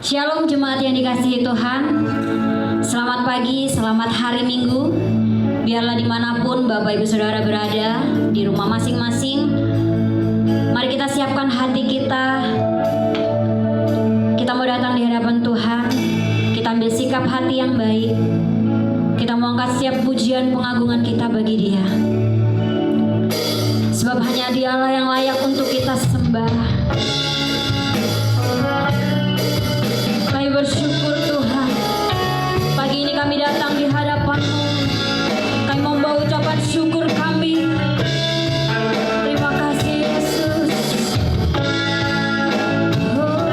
Shalom jemaat yang dikasihi Tuhan. Selamat pagi, selamat hari Minggu. Biarlah dimanapun Bapak Ibu Saudara berada, di rumah masing-masing, mari kita siapkan hati kita. Kita mau datang di hadapan Tuhan. Kita ambil sikap hati yang baik. Kita mau angkat setiap pujian pengagungan kita bagi Dia. Sebab hanya Dialah yang layak untuk kita sembah. Kami bersyukur Tuhan, pagi ini kami datang di hadapan-Mu. Kami membawa ucapan syukur kami. Terima kasih Yesus. Kami bersyukur.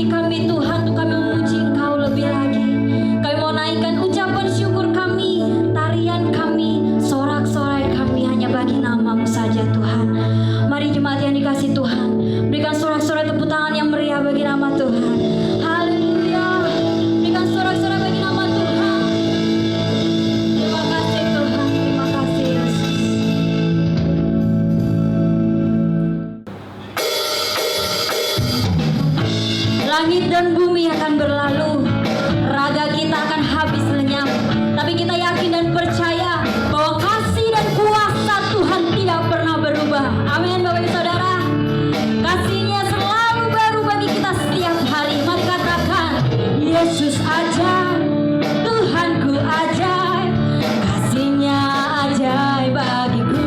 hati kami Tuhan untuk kami memuji Engkau lebih lagi. Kami mau naikkan ucapan syukur kami, tarian kami, sorak-sorai kami hanya bagi nama-Mu saja Tuhan. Mari jemaat yang dikasih Tuhan, berikan sorak-sorai tepuk tangan yang meriah bagi nama Tuhan. Haleluya. Berikan sorak-sorai bagi nama Tuhan. Terima kasih Tuhan, terima kasih Yesus. Langit dan bumi akan berlalu, raga kita akan habis lenyap, tapi kita yakin dan percaya bahwa kasih dan kuasa Tuhan tidak pernah berubah. Amin Bapak Ibu Saudara. Kasih-Nya selalu baru bagi kita setiap hari. Mari katakan, Yesus ajaib, Tuhanku ajaib, kasih-Nya ajaib bagiku.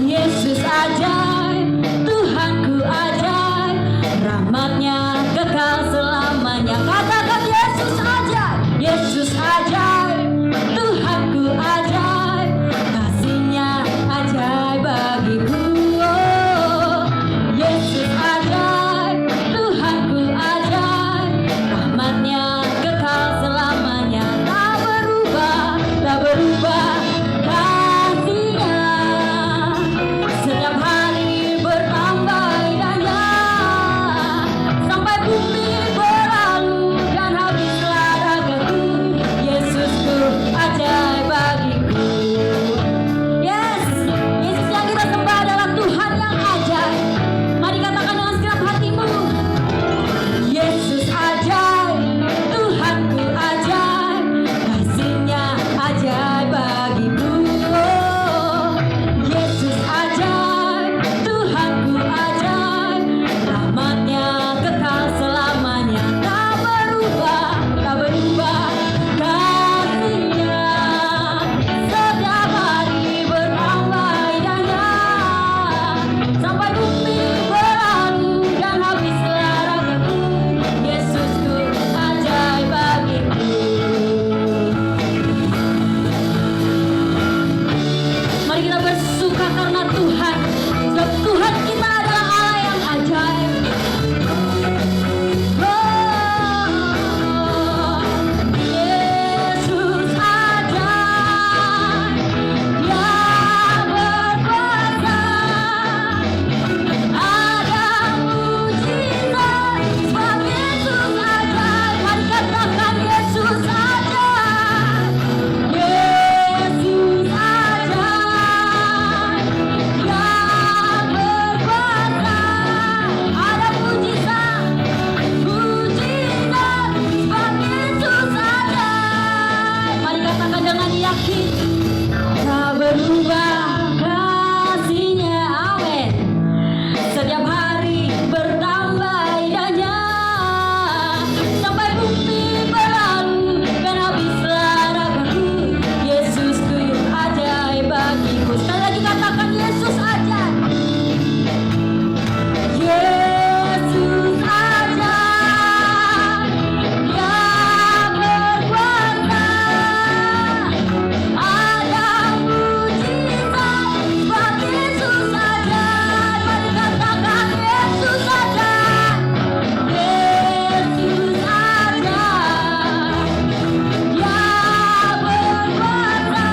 Yesus ajaib, Tuhanku ajaib, rahmat-Nya kekal selamanya. Katakan Yesus ajaib, Yesus ajaib, Tuhanku ajaib, kasih-Nya ajaib bagiku. Oh, Yesus ajaib, Tuhanku ajaib, rahmat-Nya kekal selamanya. Tak berubah, tak berubah kasih-Nya. Setiap hari bertambah indahnya, sampai bumi berlalu dan habislah ragaku. Yesusku ajaib bagiku. Yes, Yesus yang kita sembah adalah Tuhan yang ajaib. Mari katakan dengan segenap hatimu, Yesus ajaib, Tuhanku ajaib, kasih-Nya ajaib bagiku. Oh, Yesus ajaib, Tuhanku ajaib, rahmat-Nya kekal selamanya. Tak berubah, tak berubah kasih-Nya. Setiap hari bertambah indahnya, sampai bumi berlalu dan habislah ragaku. Yesusku ajaib bagiku. Mari kita bersuka karena Tuhan, sebab Tuhan kita adalah Allah yang ajaib. Oh, Yesus ajaib, Dia berkuasa, ada mujizat, sebab Yesus ajaib. Mari katakan Yesus ajaib, Yesus ajaib, Dia berkuasa, ada mujizat, mujizat, sebab Yesus ajaib. Mari katakan dengan yakin, tak berubah kasih-Nya. Amin. Setiap hari bertambah indahnya, sampai bumi berlalu dan habislah ragaku. Yesusku ajaib bagiku. Sekali lagi katakan Yesus ajaib, Yesus ajaib, Dia berkuasa, ada mujizat, sebab Yesus ajaib. Mari katakan Yesus ajaib, Yesus ajaib, Dia berkuasa,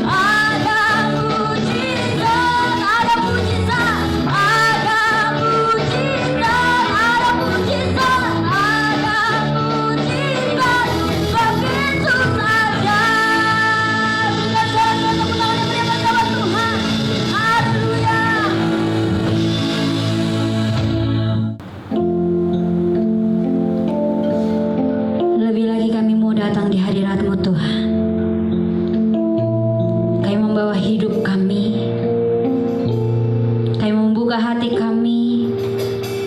ada mujizat, ada mujizat, ada mujizat, ada mujizat, ada mujizat, sebab Yesus ajaib. Berikan sorak-sorai tepuk tangan yang meriah bagi nama Tuhan. Haleluya. Lebih lagi kami mau datang di hadirat-Mu Tuhan. Kami membawa hidup kami, kami membuka hati kami.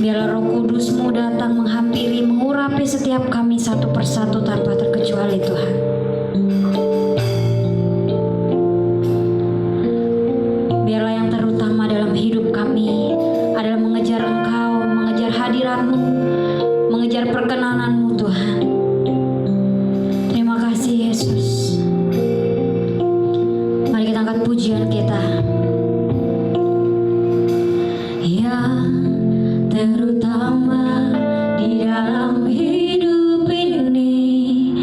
Biarlah Roh Kudus-Mu datang menghampiri, mengurapi setiap kami satu persatu tanpa terkecuali Tuhan. Biarlah yang terutama dalam hidup kami adalah mengejar Engkau, mengejar hadirat-Mu, mengejar perkenanan-Mu Tuhan. Terima kasih Yesus. Mari kita angkat pujian kita. Ya terutama di dalam hidup ini,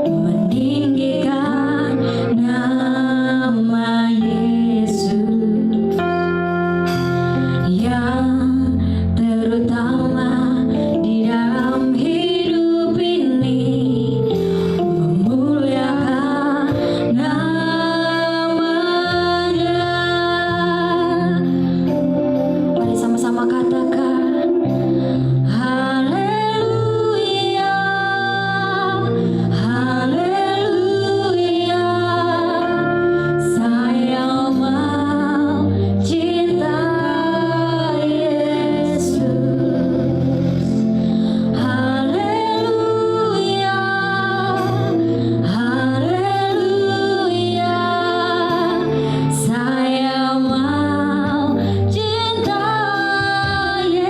meninggikan nama Yesus. Yang terutama di dalam hidup ini, memuliakan namanya. Mari sama-sama katakan haleluya, haleluya. Saya mau cinta Yesus. Haleluya, haleluya. Saya mau cinta Yesus.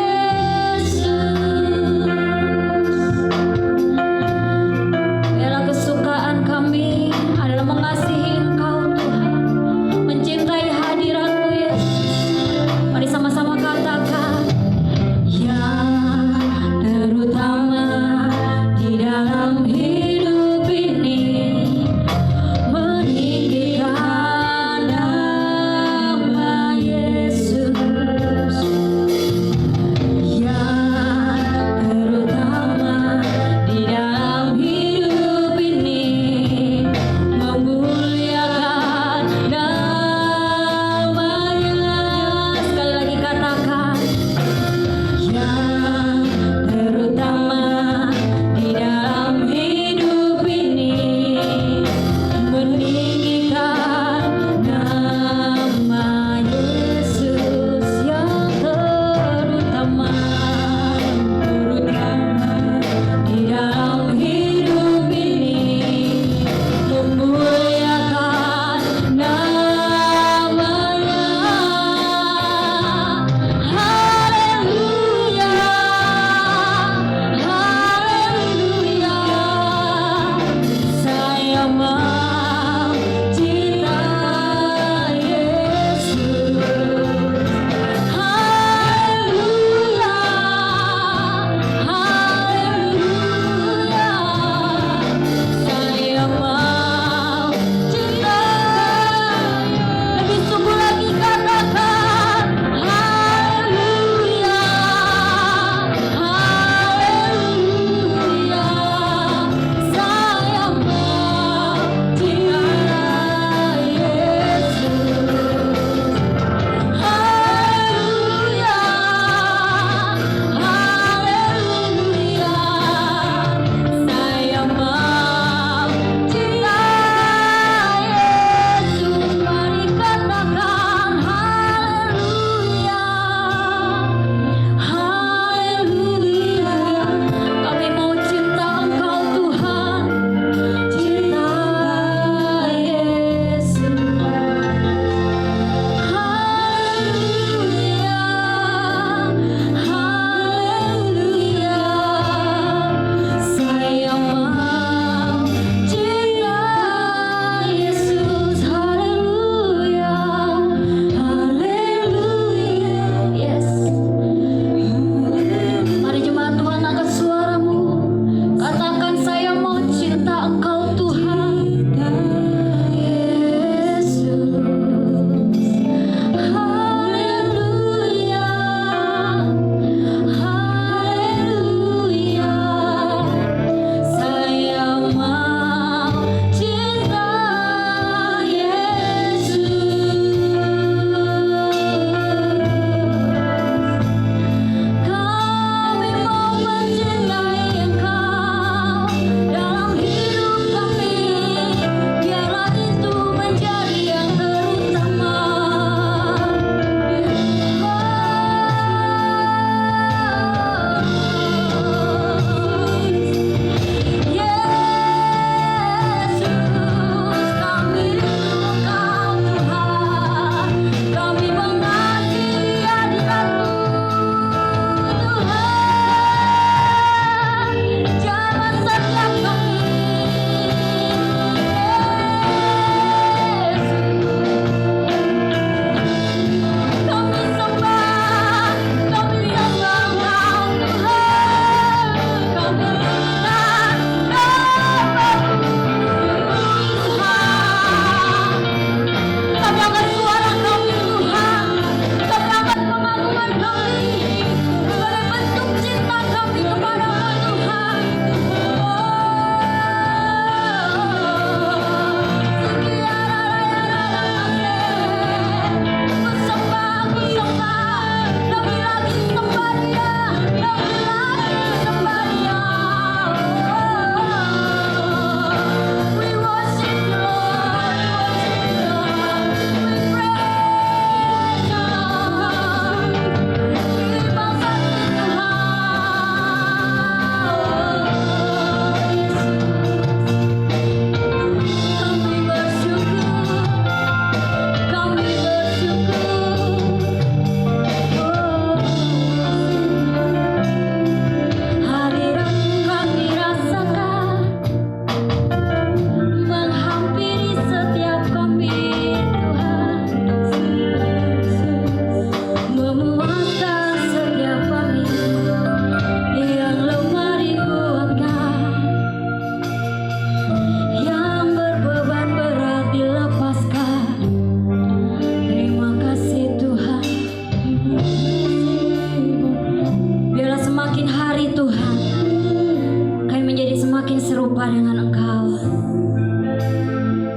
serupa dengan Engkau.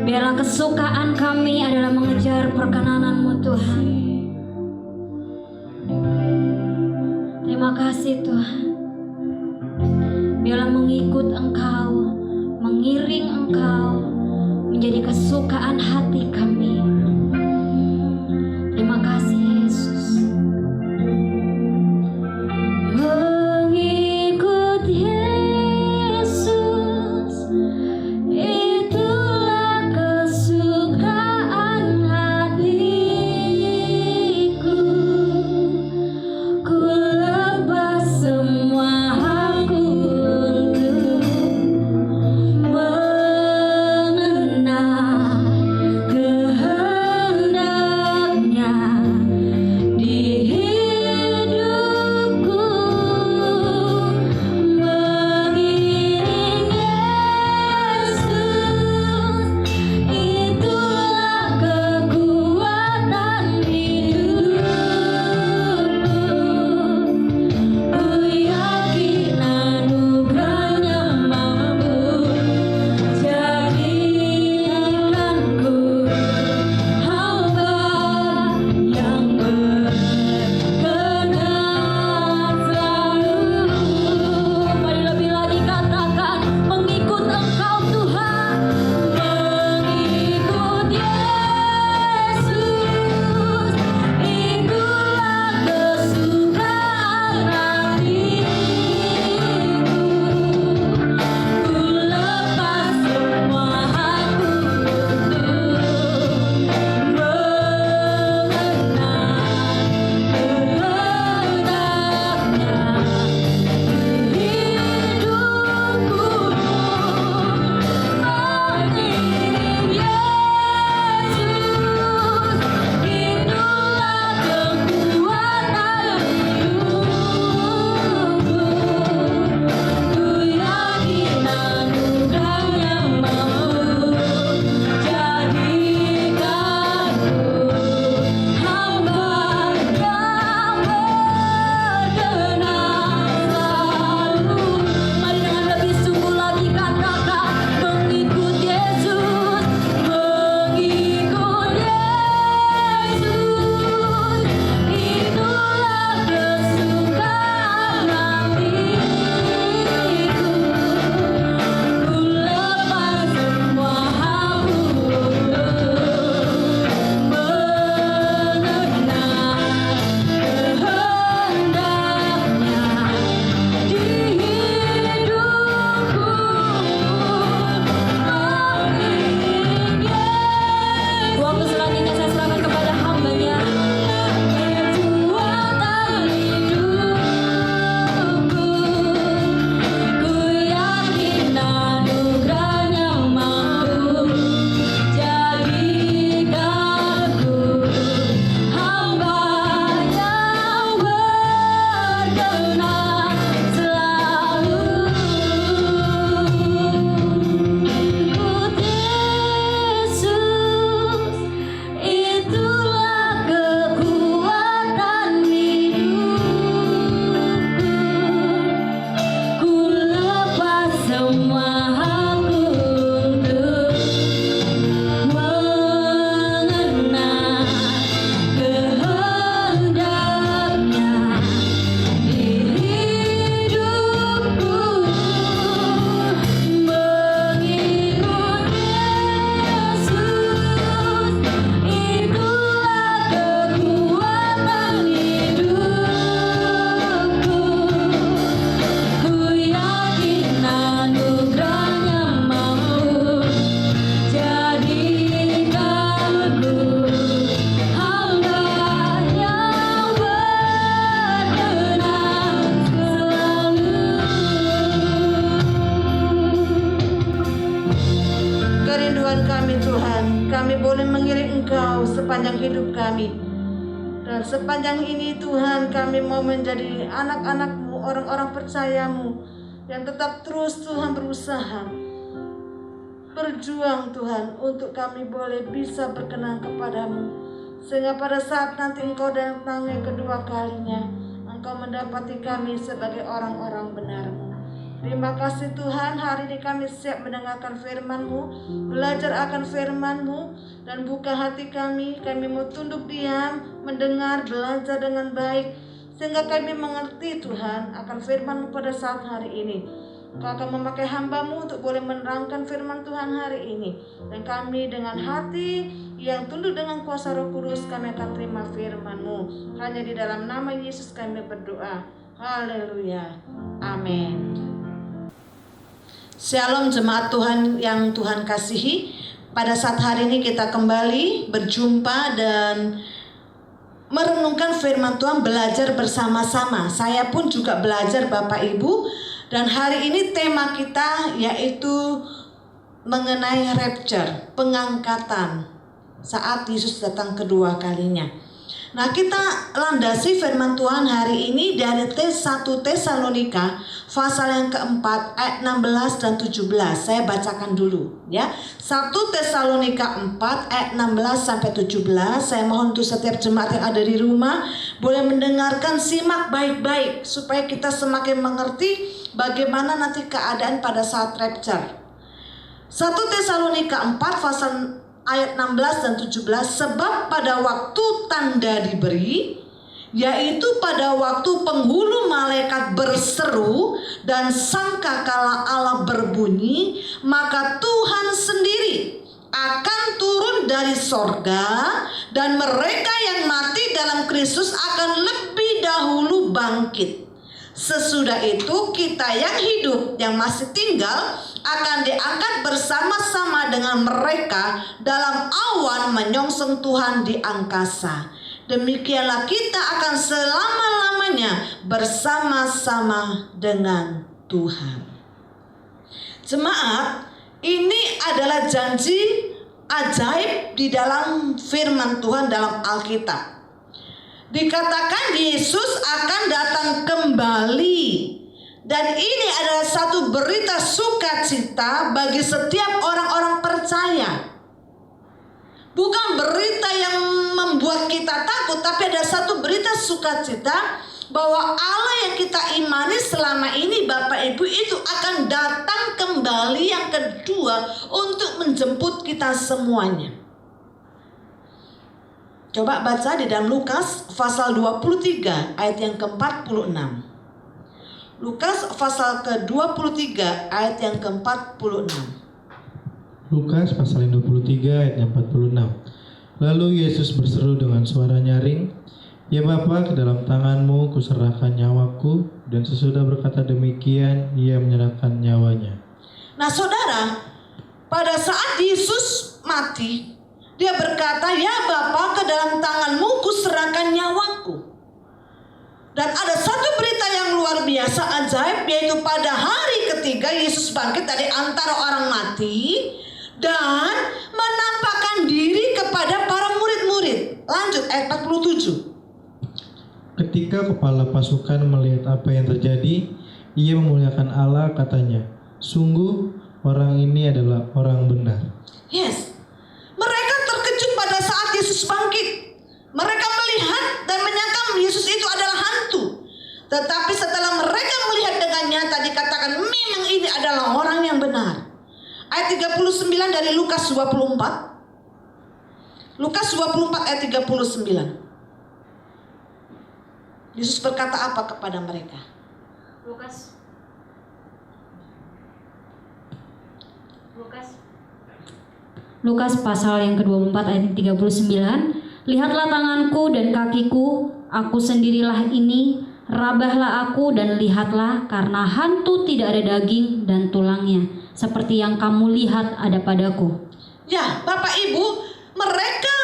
Biarlah kesukaan kami adalah mengejar perkenanan-Mu Tuhan. Terima kasih Tuhan. Biarlah mengikut Engkau, mengiring Engkau menjadi kesukaan hati kami. Terima kasih Yesus. Mengikut Yesus, itulah kesukaan hatiku. Ku lepas semua aku untuk mengenal kehendaknya di hidupku. Mengiring Yesus, itulah kekuatan hidupku. Ku yakin anugerahnya mampu jadikanku hamba yang berkenan selalu. Mari lebih lagi katakan, mengikut Engkau Tuhan, mengikut Yesus, itulah kesukaan hatiku. Ku lepas semua aku untuk mengenal kehendaknya di hidupku. Mengiring Yesus, itulah kekuatan hidupku. Ku yakin anugerahnya mampu jadikanku hamba yang berkenan selalu. Mari dengan lebih sungguh lagi katakan, mengikut Yesus, mengikut Yesus, itulah kesukaan hatiku. Ku lepas semua aku untuk mengenal kehendaknya di hidupku. Mengiring Yesus. Waktu selanjutnya saya serahkan kepada hamba-Nya. Kekuatan hidupku, ku yakin anugerahnya mampu jadikanku hamba yang berkenan selalu. Mengikut Yesus, itulah kekuatan hidupku. Ku lepas semua aku untuk mengenal kehendaknya di hidupku. Mengikut Yesus, itulah kekuatan hidupku. Ku yakin anugerahnya mampu jadikanku hamba yang berkenan selalu. Kerinduan kami Tuhan, kami boleh mengiring Engkau sepanjang hidup kami. Dan sepanjang ini Tuhan, kami mau menjadi anak-anak-Mu, orang-orang percaya-Mu yang tetap terus Tuhan berusaha, berjuang Tuhan, untuk kami boleh bisa berkenan kepadamu. Sehingga pada saat nanti Engkau datang yang kedua kalinya, Engkau mendapati kami sebagai orang-orang benar-Mu. Terima kasih Tuhan, hari ini kami siap mendengarkan firman-Mu, belajar akan firman-Mu, dan buka hati kami mau tunduk diam, mendengar, belajar dengan baik, sehingga kami mengerti Tuhan akan firman-Mu pada saat hari ini. Kau akan memakai hamba-Mu untuk boleh menerangkan firman Tuhan hari ini, dan kami dengan hati yang tunduk dengan kuasa Roh Kudus, kami akan terima firman-Mu. Hanya di dalam nama Yesus kami berdoa. Haleluya. Amin. Shalom jemaat Tuhan yang Tuhan kasihi. Pada saat hari ini kita kembali berjumpa dan merenungkan firman Tuhan, belajar bersama-sama. Saya pun juga belajar Bapak Ibu. Dan hari ini tema kita yaitu mengenai rapture, pengangkatan saat Yesus datang kedua kalinya. Nah, kita landasi firman Tuhan hari ini dari 1 Tesalonika pasal yang keempat ayat 16 dan 17. Saya bacakan dulu ya. 1 Tesalonika 4 ayat 16 sampai 17. Saya mohon untuk setiap jemaat yang ada di rumah boleh mendengarkan, simak baik-baik supaya kita semakin mengerti bagaimana nanti keadaan pada saat rapture. 1 Tesalonika 4 pasal ayat 16 dan 17. Sebab pada waktu tanda diberi, yaitu pada waktu penghulu malaikat berseru dan sangkakala Allah berbunyi, maka Tuhan sendiri akan turun dari sorga, dan mereka yang mati dalam Kristus akan lebih dahulu bangkit. Sesudah itu kita yang hidup, yang masih tinggal, akan diangkat bersama-sama dengan mereka dalam awan menyongsong Tuhan di angkasa. Demikianlah kita akan selama-lamanya bersama-sama dengan Tuhan. Jemaat, ini adalah janji ajaib di dalam firman Tuhan dalam Alkitab. Dikatakan Yesus akan datang kembali, dan ini adalah satu berita sukacita bagi setiap orang-orang percaya. Bukan berita yang membuat kita takut, tapi ada satu berita sukacita bahwa Allah yang kita imani selama ini Bapak Ibu itu akan datang kembali yang kedua untuk menjemput kita semuanya. Coba baca di dalam Lukas pasal 23 ayat yang ke-46. Lukas pasal ke-23 ayat yang ke-46. Lukas pasal 23 ayat yang 46. Lalu Yesus berseru dengan suara nyaring, "Ya Bapa, ke dalam tangan-Mu kuserahkan nyawaku." Dan sesudah berkata demikian, Ia menyerahkan nyawanya. Nah saudara, pada saat Yesus mati, Dia berkata, "Ya Bapa, ke dalam tangan-Mu kuserahkan nyawaku." Dan ada satu berita yang luar biasa ajaib, yaitu pada hari ketiga Yesus bangkit dari antara orang mati dan menampakkan diri kepada para murid-murid. Lanjut ayat 47. Ketika kepala pasukan melihat apa yang terjadi, ia memuliakan Allah, katanya, "Sungguh orang ini adalah orang benar." Yes. Mereka terkejut pada saat Yesus bangkit. Mereka melihat dan menyangka Yesus itu adalah hantu. Tetapi setelah mereka melihat dengan nyata, dikatakan memang ini adalah orang yang benar. Ayat 39 dari Lukas 24. Lukas 24 ayat 39. Yesus berkata apa kepada mereka? Lukas pasal yang ke-24 ayat 39. Lihatlah tanganku dan kakiku, aku sendirilah ini. Rabahlah aku dan lihatlah, karena hantu tidak ada daging dan tulangnya, seperti yang kamu lihat ada padaku. Ya, Bapak Ibu, mereka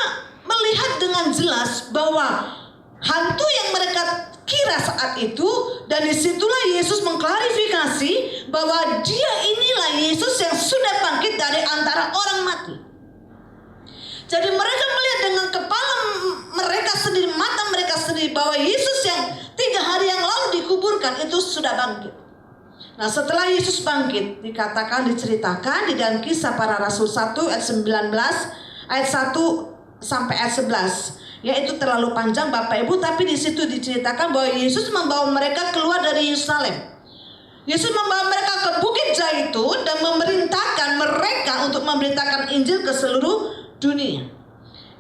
melihat dengan jelas bahwa hantu yang mereka kira saat itu, dan disitulah Yesus mengklarifikasi bahwa Dia inilah Yesus yang sudah bangkit dari antara orang mati. Jadi mereka melihat dengan kepala mereka sendiri, mata mereka sendiri, bahwa Yesus yang 3 hari yang lalu dikuburkan itu sudah bangkit. Nah, setelah Yesus bangkit, diceritakan di dalam Kisah Para Rasul 1 ayat 19 ayat 1 sampai ayat 11. Yaitu terlalu panjang Bapak Ibu, tapi di situ diceritakan bahwa Yesus membawa mereka keluar dari Yerusalem. Yesus membawa mereka ke Bukit Zaitun dan memerintahkan mereka untuk memberitakan Injil ke seluruh dunia.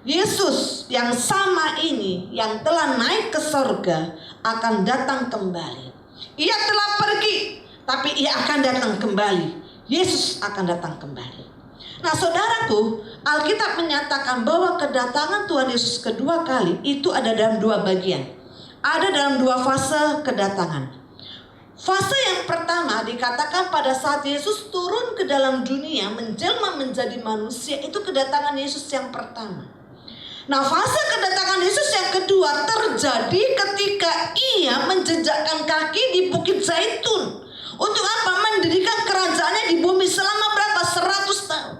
Yesus yang sama ini, yang telah naik ke sorga, akan datang kembali. Ia telah pergi, tapi ia akan datang kembali. Yesus akan datang kembali. Nah saudaraku, Alkitab menyatakan bahwa kedatangan Tuhan Yesus kedua kali itu ada dalam dua bagian. Ada dalam dua fase kedatangan. Fase yang pertama dikatakan pada saat Yesus turun ke dalam dunia, menjelma menjadi manusia, itu kedatangan Yesus yang pertama. Nah fase kedatangan Yesus yang kedua terjadi ketika ia menjejakkan kaki di Bukit Zaitun. Untuk apa? Mendirikan kerajaannya di bumi selama berapa? 100 tahun.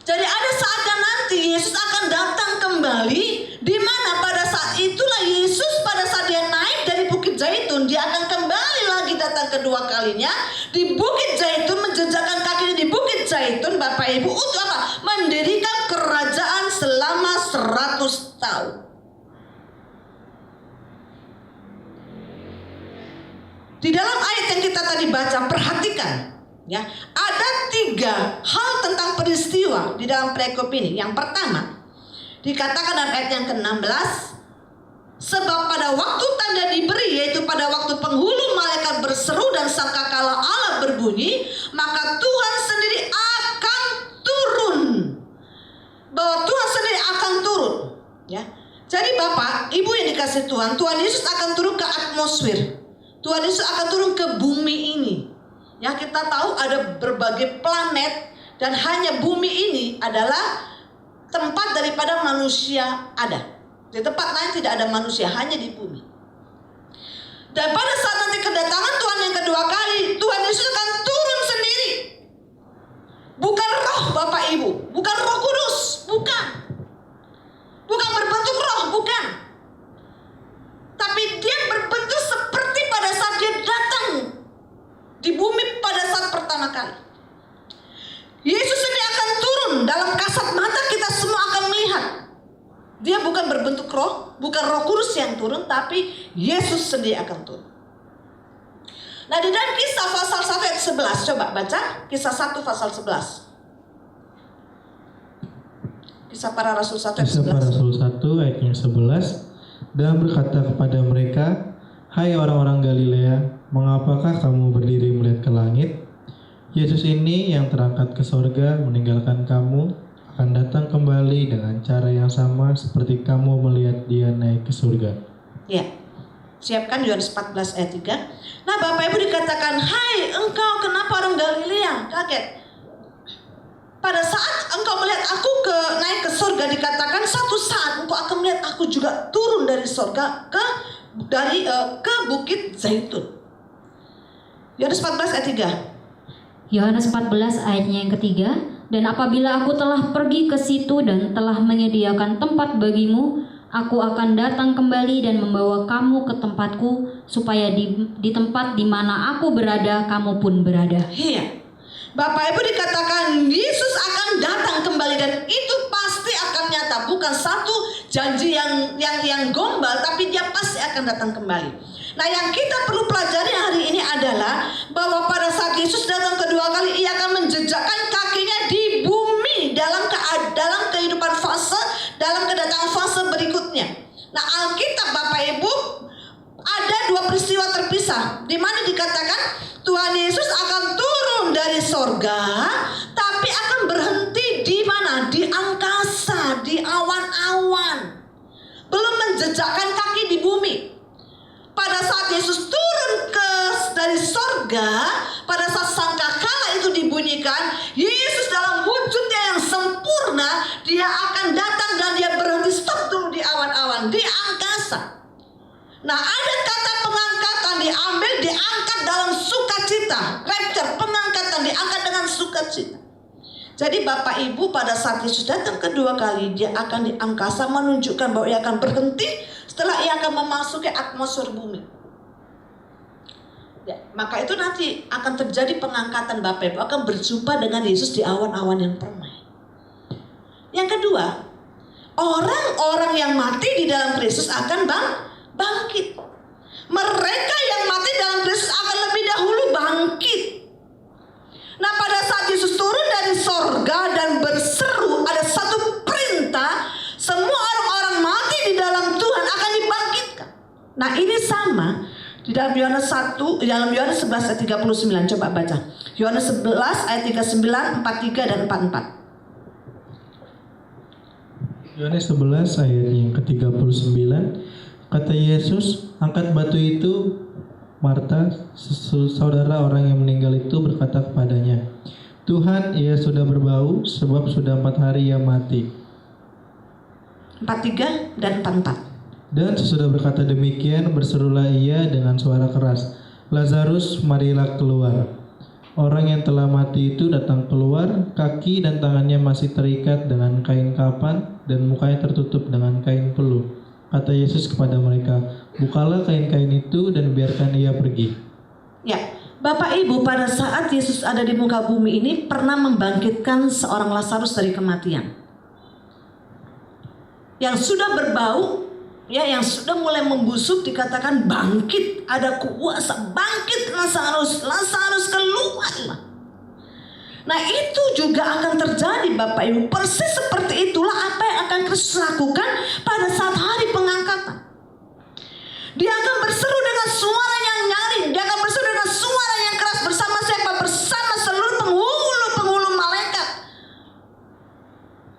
Jadi ada saatnya nanti Yesus akan datang kembali, di mana pada saat itulah Yesus pada saat dia naik dari Bukit Zaitun, dia akan kembali lagi datang kedua kalinya di Bukit Zaitun, menjejakkan kakinya di Bukit Zaitun, Bapak Ibu, untuk apa? Mendirikan kerajaan selama 100 tahun. Di dalam ayat yang kita tadi baca, perhatikan ya, ada 3 hal tentang peristiwa di dalam perikop ini. Yang pertama, dikatakan dalam ayat yang ke-16, sebab pada waktu tanda diberi, yaitu pada waktu penghulu malaikat berseru dan sangkakala Allah berbunyi, maka Tuhan sendiri akan turun. Bahwa Tuhan sendiri akan turun ya. Jadi Bapak, Ibu yang dikasih Tuhan, Tuhan Yesus akan turun ke atmosfer. Tuhan Yesus akan turun ke bumi ini. Ya, kita tahu ada berbagai planet dan hanya bumi ini adalah tempat daripada manusia ada. Di tempat lain tidak ada manusia, hanya di bumi. Dan pada saat nanti kedatangan Tuhan yang kedua kali, Tuhan Yesus akan turun sendiri. Bukan roh Bapak Ibu, bukan Roh Kudus, bukan. Bukan berbentuk roh, bukan. Tapi dia berbentuk seperti pada saat dia datang di bumi pada saat pertama kali. Yesus sendiri akan turun, dalam kasat mata kita semua akan melihat. Dia bukan berbentuk roh, bukan Roh Kudus yang turun, tapi Yesus sendiri akan turun. Nah di dalam Kisah pasal 1 ayat 11, coba baca Kisah 1 pasal 11. Kisah Para Rasul 1 ayat 11. Kisah Para Rasul 1 ayat yang 11. Dan berkata kepada mereka, hai orang-orang Galilea, mengapakah kamu berdiri melihat ke langit? Yesus ini yang terangkat ke sorga meninggalkan kamu, akan datang kembali dengan cara yang sama seperti kamu melihat dia naik ke surga. Ya, siapkan Yohanes 14 ayat 3. Nah Bapak Ibu dikatakan, hai engkau kenapa orang Galilea? Kaget. Pada saat engkau melihat aku naik ke surga, dikatakan satu saat engkau akan melihat aku juga turun dari surga ke Bukit Zaitun. Yohanes 14 ayat 3. Yohanes 14 ayatnya yang ketiga, dan apabila aku telah pergi ke situ dan telah menyediakan tempat bagimu, aku akan datang kembali dan membawa kamu ke tempatku, supaya di tempat di mana aku berada, kamu pun berada. Iya. Bapak Ibu dikatakan Yesus akan datang kembali, dan itu pasti akan nyata, bukan satu janji yang gombal, tapi dia pasti akan datang kembali. Nah yang kita perlu pelajari hari ini adalah bahwa pada saat Yesus datang kedua kali, ia akan menjejakkan kakinya di bumi dalam kehidupan fase, dalam kedatangan fase berikutnya. Nah Alkitab Bapak Ibu ada 2 peristiwa terpisah, di mana dikatakan Tuhan Yesus akan turun dari sorga, tapi akan berhenti di mana? Di angkasa, di awan-awan. Belum menjejakkan kaki di bumi. Pada saat Yesus turun dari sorga, pada saat sangkakala itu dibunyikan, Yesus dalam wujudnya yang sempurna, dia akan datang dan dia berhenti stop dulu di awan-awan, di angkasa. Nah ada kata pengangkatan, diangkat dalam sukacita. Rapture, pengangkatan diangkat dengan sukacita. Jadi Bapak Ibu pada saat Yesus datang kedua kali, dia akan di angkasa, menunjukkan bahwa ia akan berhenti setelah ia akan memasuki atmosfer bumi. Ya, maka itu nanti akan terjadi pengangkatan Bapak Ibu, akan berjumpa dengan Yesus di awan-awan yang permai. Yang kedua, orang-orang yang mati di dalam Kristus akan bangkit. Mereka yang mati dalam Kristus akan ini sama di dalam Yohanes 11 ayat 39. Coba baca. Yohanes 11 ayat 39, 43 dan 44. Yohanes 11 ayat yang ke-39, kata Yesus, angkat batu itu. Marta, saudara orang yang meninggal itu, berkata kepadanya, Tuhan, ia sudah berbau, sebab sudah 4 hari ia mati. 43 dan 44. Dan sesudah berkata demikian, berserulah ia dengan suara keras, Lazarus, marilah keluar. Orang yang telah mati itu datang keluar, kaki dan tangannya masih terikat dengan kain kapan, dan mukanya tertutup dengan kain peluh. Kata Yesus kepada mereka, bukalah kain-kain itu dan biarkan ia pergi. Ya, Bapak Ibu, pada saat Yesus ada di muka bumi ini pernah membangkitkan seorang Lazarus dari kematian. Yang sudah berbau, ya, yang sudah mulai membusuk, dikatakan bangkit, ada kuasa, bangkit Lazarus keluarlah. Nah, itu juga akan terjadi Bapak Ibu. Persis seperti itulah apa yang akan Kristus lakukan pada saat hari pengangkatan. Dia akan berseru dengan suara yang nyaring, dia akan berseru dengan suara yang keras, bersama siapa? Bersama seluruh penghulu malaikat.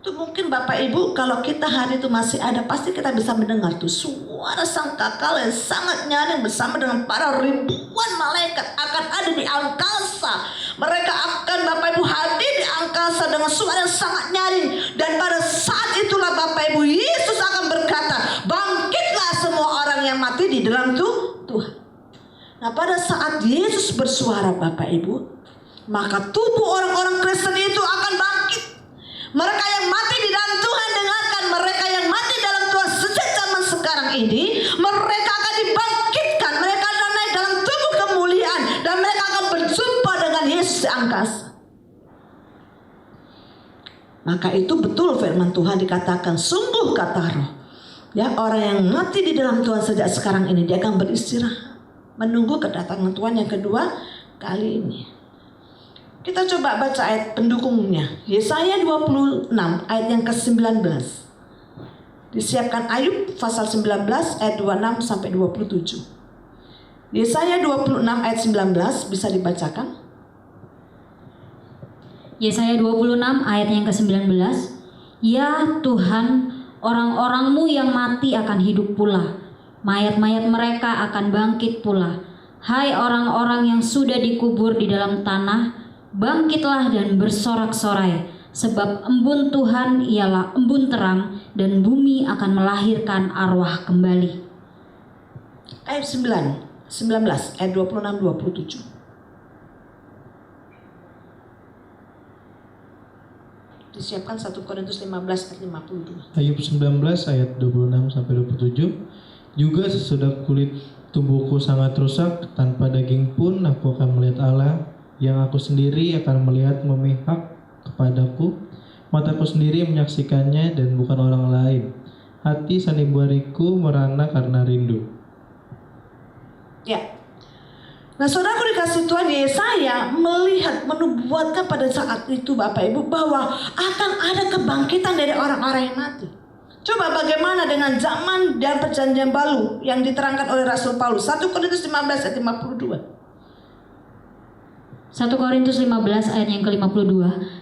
Itu mungkin Bapak Ibu, kalau kita hari itu masih ada, pasti kita bisa mendengar tuh suara sangkakala yang sangat nyaring bersama dengan para ribuan malaikat akan ada di angkasa. Mereka akan Bapak Ibu hadir di angkasa dengan suara yang sangat nyaring. Dan pada saat itulah Bapak Ibu, Yesus akan berkata, bangkitlah semua orang yang mati di dalam Tuhan. Nah, pada saat Yesus bersuara Bapak Ibu, maka tubuh orang-orang Kristen itu akan bangkit. Mereka yang mati di dalam Tuhan, dengarkan, mereka yang mati dalam Tuhan sejak zaman sekarang ini, mereka akan dibangkitkan, mereka akan naik dalam tubuh kemuliaan, dan mereka akan berjumpa dengan Yesus di angkasa. Maka itu betul firman Tuhan dikatakan, sungguh kata Roh, ya, orang yang mati di dalam Tuhan sejak sekarang ini, dia akan beristirahat, menunggu kedatangan Tuhan yang kedua kali ini. Kita coba baca ayat pendukungnya. Yesaya 26 ayat yang ke-19. Disiapkan Ayub pasal 19 ayat 26 sampai 27. Yesaya 26 ayat 19 bisa dibacakan. Yesaya 26 ayat yang ke-19. Ya Tuhan, orang-orang-Mu yang mati akan hidup pula. Mayat-mayat mereka akan bangkit pula. Hai orang-orang yang sudah dikubur di dalam tanah, bangkitlah dan bersorak-sorai, sebab embun Tuhan ialah embun terang, dan bumi akan melahirkan arwah kembali. Ayat 19 ayat 26-27. Disiapkan 1 Korintus 15 ayat 52. Ayub 19 ayat 26 sampai 27. Juga sesudah kulit tubuhku sangat rusak, tanpa daging pun aku akan melihat Allah, yang aku sendiri akan melihat memihak kepadaku. Mataku sendiri menyaksikannya dan bukan orang lain. Hati sanubariku merana karena rindu. Ya. Nah, saudaraku dikasih Tuhan, Yesaya melihat, menubuatkan pada saat itu Bapak Ibu bahwa akan ada kebangkitan dari orang-orang yang mati. Coba bagaimana dengan zaman dan perjanjian baru yang diterangkan oleh Rasul Paulus. 1 Korintus 15 ayat 52. 1 Korintus 15 ayat yang ke-52.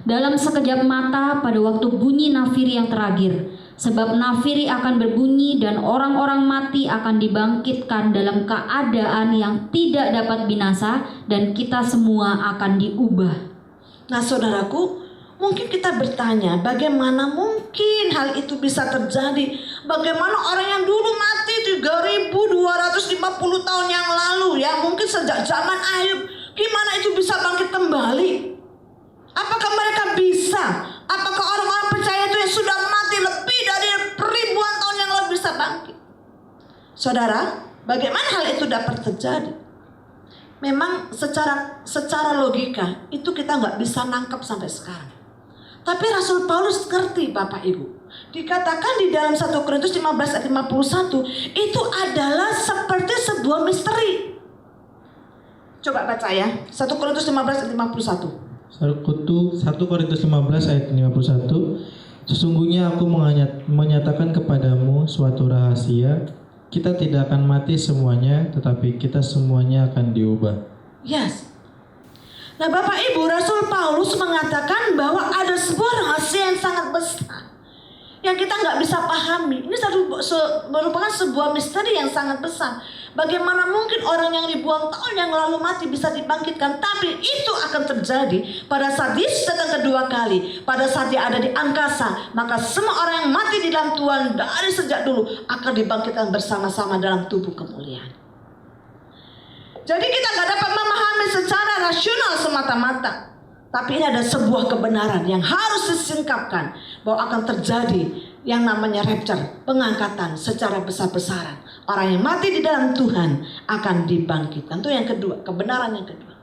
Dalam sekejap mata pada waktu bunyi nafiri yang terakhir, sebab nafiri akan berbunyi dan orang-orang mati akan dibangkitkan dalam keadaan yang tidak dapat binasa, dan kita semua akan diubah. Nah, saudaraku, mungkin kita bertanya, bagaimana mungkin hal itu bisa terjadi? Bagaimana orang yang dulu mati 3250 tahun yang lalu, ya mungkin sejak zaman Ayub, gimana itu bisa bangkit kembali? Apakah mereka bisa? Apakah orang-orang percaya itu yang sudah mati lebih dari ribuan tahun yang lalu bisa bangkit? Saudara, bagaimana hal itu dapat terjadi? Memang secara logika itu kita nggak bisa nangkep sampai sekarang. Tapi Rasul Paulus ngerti Bapak Ibu. Dikatakan di dalam 1 Korintus 15 ayat 51, itu adalah seperti sebuah misteri. Coba baca ya, 1 Korintus 15 ayat 51. 1 Korintus 15 ayat 51. Sesungguhnya aku menyatakan kepadamu suatu rahasia. kita tidak akan mati semuanya, tetapi kita semuanya akan diubah. Yes. Nah Bapak Ibu, Rasul Paulus mengatakan bahwa ada sebuah rahasia yang sangat besar yang kita nggak bisa pahami. Ini merupakan sebuah misteri yang sangat besar. Bagaimana mungkin orang yang ribuan tahun yang lalu mati bisa dibangkitkan? Tapi itu akan terjadi pada saat Yesus datang kedua kali. Pada saat dia ada di angkasa, maka semua orang yang mati di dalam Tuhan dari sejak dulu akan dibangkitkan bersama-sama dalam tubuh kemuliaan. Jadi kita nggak dapat memahami secara rasional semata-mata. Tapi ini ada sebuah kebenaran yang harus disingkapkan, bahwa akan terjadi yang namanya rapture, pengangkatan secara besar-besaran. Orang yang mati di dalam Tuhan akan dibangkitkan. Itu yang kedua, kebenaran yang kedua.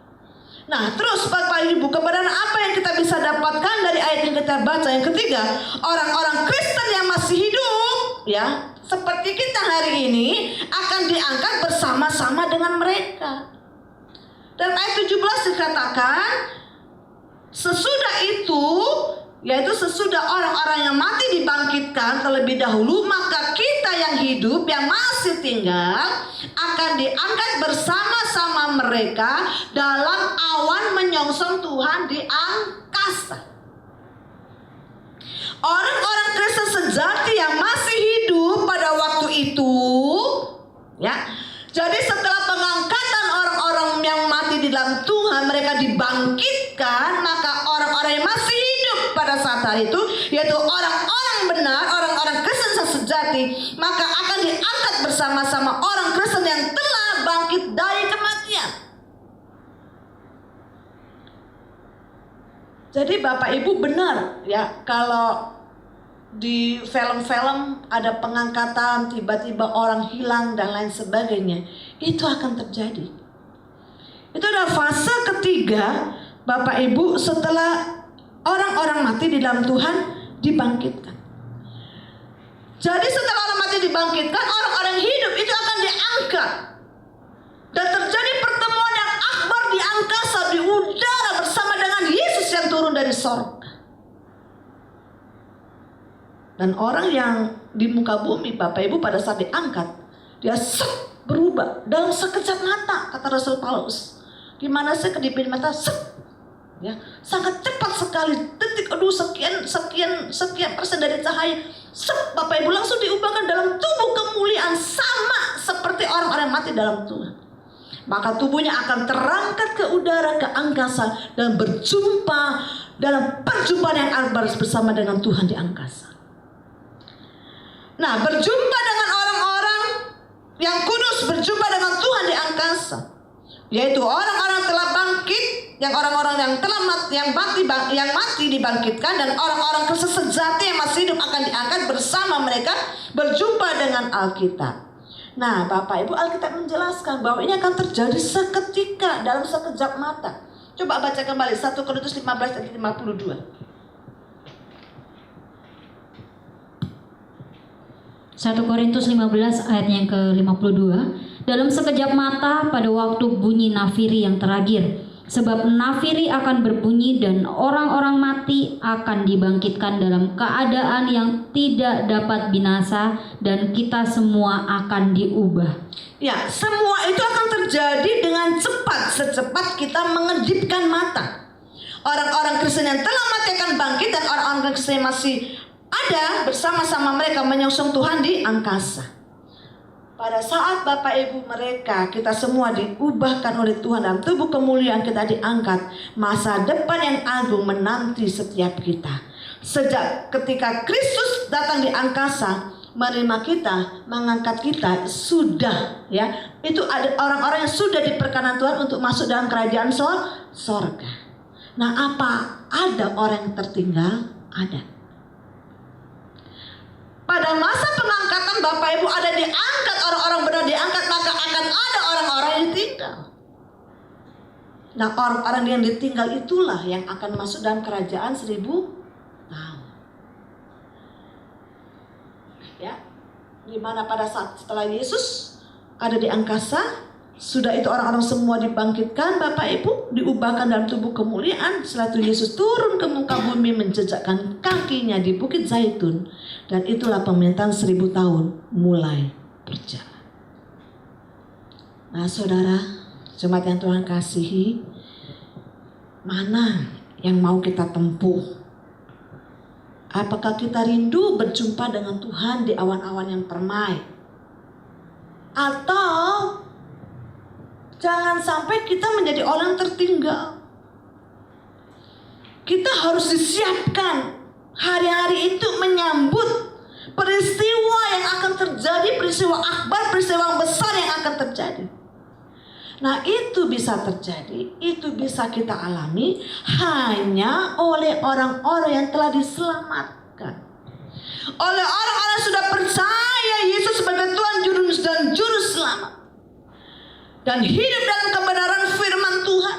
Nah terus Bapak Ibu, kebenaran apa yang kita bisa dapatkan dari ayat yang kita baca? Yang ketiga, orang-orang Kristen yang masih hidup, ya seperti kita hari ini, akan diangkat bersama-sama dengan mereka. Dalam ayat 17 dikatakan, sesudah itu, yaitu sesudah orang-orang yang mati dibangkitkan terlebih dahulu, maka kita yang hidup, yang masih tinggal, akan diangkat bersama-sama mereka dalam awan menyongsong Tuhan di angkasa. Orang-orang Kristen sejati yang masih hidup pada waktu itu, ya. Jadi setelah pengangkatan orang-orang yang mati di dalam Tuhan, mereka dibangkitkan, maka orang-orang yang masih hidup pada saat hari itu, yaitu orang-orang benar, orang-orang Kristen yang sejati, maka akan diangkat bersama-sama orang Kristen yang telah bangkit dari kematian. Jadi Bapak Ibu benar ya, kalau di film-film ada pengangkatan, tiba-tiba orang hilang dan lain sebagainya, itu akan terjadi. Itu adalah fase ketiga Bapak Ibu setelah orang-orang mati di dalam Tuhan dibangkitkan. Jadi setelah orang mati dibangkitkan, orang-orang hidup itu akan diangkat. Dan terjadi pertemuan yang akbar di angkasa, di udara bersama dengan Yesus yang turun dari sorga. Dan orang yang di muka bumi Bapak Ibu pada saat diangkat, dia berubah dalam sekejap mata, kata Rasul Paulus. Gimana sih kedipin mata? Ya, sangat cepat sekali, detik sekian persen dari cahaya, Bapak Ibu langsung diubahkan dalam tubuh kemuliaan, sama seperti orang-orang mati dalam Tuhan. Maka tubuhnya akan terangkat ke udara, ke angkasa, dan berjumpa dalam perjumpaan yang akbar bersama dengan Tuhan di angkasa. Nah, berjumpa dengan orang-orang yang kudus, berjumpa dengan Tuhan di angkasa, yaitu orang-orang telah bangkit, yang orang-orang yang telah mati, yang mati dibangkitkan, dan orang-orang Kristen sejati yang masih hidup akan diangkat bersama mereka, berjumpa dengan Alkitab. Nah, Bapak Ibu, Alkitab menjelaskan bahwa ini akan terjadi seketika, dalam sekejap mata. Coba baca kembali 1 Korintus 15 ayat 52. 1 Korintus 15 ayat yang ke-52. Dalam sekejap mata pada waktu bunyi nafiri yang terakhir. Sebab nafiri akan berbunyi dan orang-orang mati akan dibangkitkan dalam keadaan yang tidak dapat binasa, dan kita semua akan diubah. Ya, semua itu akan terjadi dengan cepat, secepat kita mengedipkan mata. Orang-orang Kristen yang telah mati akan bangkit, dan orang-orang Kristen yang masih ada bersama-sama mereka menyongsong Tuhan di angkasa. Pada saat Bapak Ibu mereka, kita semua diubahkan oleh Tuhan dalam tubuh kemuliaan, kita diangkat, masa depan yang agung menanti setiap kita. Sejak ketika Kristus datang di angkasa, menerima kita, mengangkat kita, sudah ya. Itu ada orang-orang yang sudah diperkenan Tuhan untuk masuk dalam kerajaan sorga. Nah, apa ada orang yang tertinggal? Ada. Pada masa pengangkatan Bapak Ibu ada diangkat, orang-orang benar diangkat, maka akan ada orang-orang yang ditinggal. Nah, orang-orang yang ditinggal itulah yang akan masuk dalam kerajaan 1000 tahun. Ya, dimana pada saat setelah Yesus ada di angkasa, sudah itu orang-orang semua dibangkitkan, Bapak Ibu, diubahkan dalam tubuh kemuliaan. Setelah itu Yesus turun ke muka bumi, menjejakkan kakinya di Bukit Zaitun, dan itulah pemerintahan 1000 tahun mulai berjalan. Nah saudara, jemaat yang Tuhan kasihi, mana yang mau kita tempuh? Apakah kita rindu berjumpa dengan Tuhan di awan-awan yang permai? Atau jangan sampai kita menjadi orang tertinggal. Kita harus disiapkan hari-hari itu menyambut peristiwa yang akan terjadi, peristiwa akbar, peristiwa besar yang akan terjadi. Nah itu bisa terjadi, itu bisa kita alami hanya oleh orang-orang yang telah diselamatkan. Oleh orang-orang yang sudah percaya Yesus sebagai Tuhan dan Juru Selamat. Dan hidup dalam kebenaran firman Tuhan.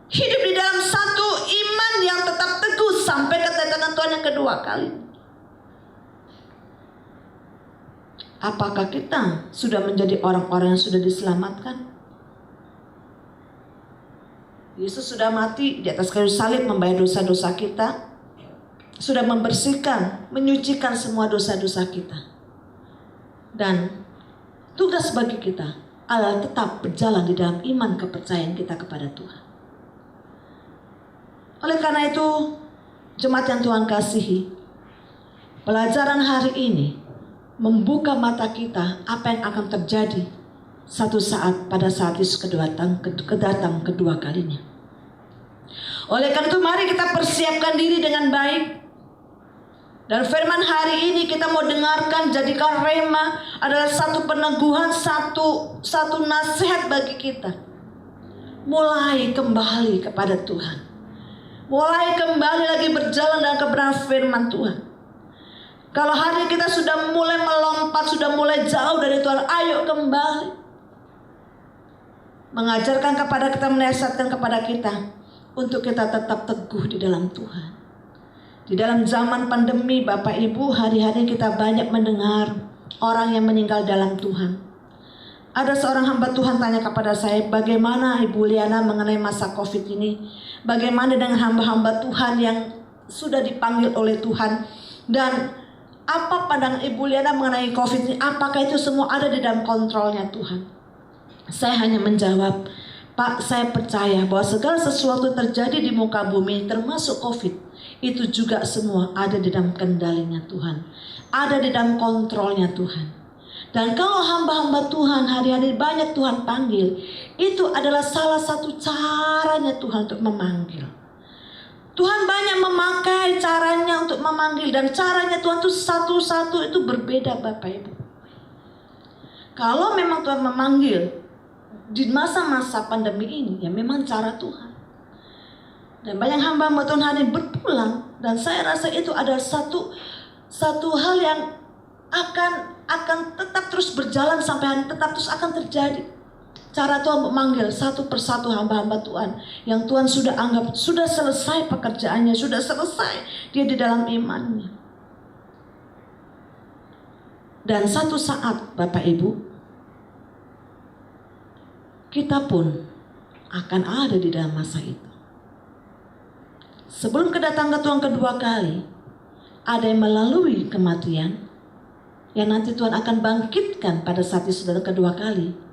Hidup di dalam satu iman yang tetap teguh sampai kedatangan Tuhan yang kedua kali. Apakah kita sudah menjadi orang-orang yang sudah diselamatkan? Yesus sudah mati di atas kayu salib membayar dosa-dosa kita. Sudah membersihkan, menyucikan semua dosa-dosa kita. Dan tugas bagi kita adalah tetap berjalan di dalam iman kepercayaan kita kepada Tuhan. Oleh karena itu, jemaat yang Tuhan kasihi, pelajaran hari ini membuka mata kita apa yang akan terjadi satu saat pada saat Yesus kedatang kedua kalinya. Oleh karena itu mari kita persiapkan diri dengan baik. Dan firman hari ini kita mau dengarkan, jadikan rema adalah satu peneguhan, satu nasihat bagi kita. Mulai kembali kepada Tuhan. Mulai kembali lagi berjalan dalam kebenaran firman Tuhan. Kalau hari kita sudah mulai melompat, sudah mulai jauh dari Tuhan, ayo kembali. Mengajarkan kepada kita, menasihatkan kepada kita untuk kita tetap teguh di dalam Tuhan. Di dalam zaman pandemi Bapak Ibu, hari-hari kita banyak mendengar orang yang meninggal dalam Tuhan. Ada seorang hamba Tuhan tanya kepada saya, bagaimana Ibu Liana mengenai masa COVID ini? Bagaimana dengan hamba-hamba Tuhan yang sudah dipanggil oleh Tuhan? Dan apa pandangan Ibu Liana mengenai COVID ini? Apakah itu semua ada di dalam kontrolnya Tuhan? Saya hanya menjawab, Pak, saya percaya bahwa segala sesuatu terjadi di muka bumi, termasuk COVID, itu juga semua ada di dalam kendalinya Tuhan. Ada di dalam kontrolnya Tuhan. Dan kalau hamba-hamba Tuhan hari-hari banyak Tuhan panggil, itu adalah salah satu caranya Tuhan untuk memanggil. Tuhan banyak memakai caranya untuk memanggil. Dan caranya Tuhan itu satu-satu itu berbeda Bapak Ibu. Kalau memang Tuhan memanggil di masa-masa pandemi ini, ya memang cara Tuhan. Dan banyak hamba-hamba Tuhan hari berpulang. Dan saya rasa itu adalah satu hal yang akan tetap terus berjalan sampai hari tetap terus akan terjadi. Cara Tuhan memanggil satu persatu hamba-hamba Tuhan yang Tuhan sudah anggap sudah selesai pekerjaannya, sudah selesai dia di dalam imannya. Dan satu saat Bapak Ibu, kita pun akan ada di dalam masa itu. Sebelum kedatangan Tuhan kedua kali, ada yang melalui kematian, yang nanti Tuhan akan bangkitkan pada saat Yesus datang kedua kali.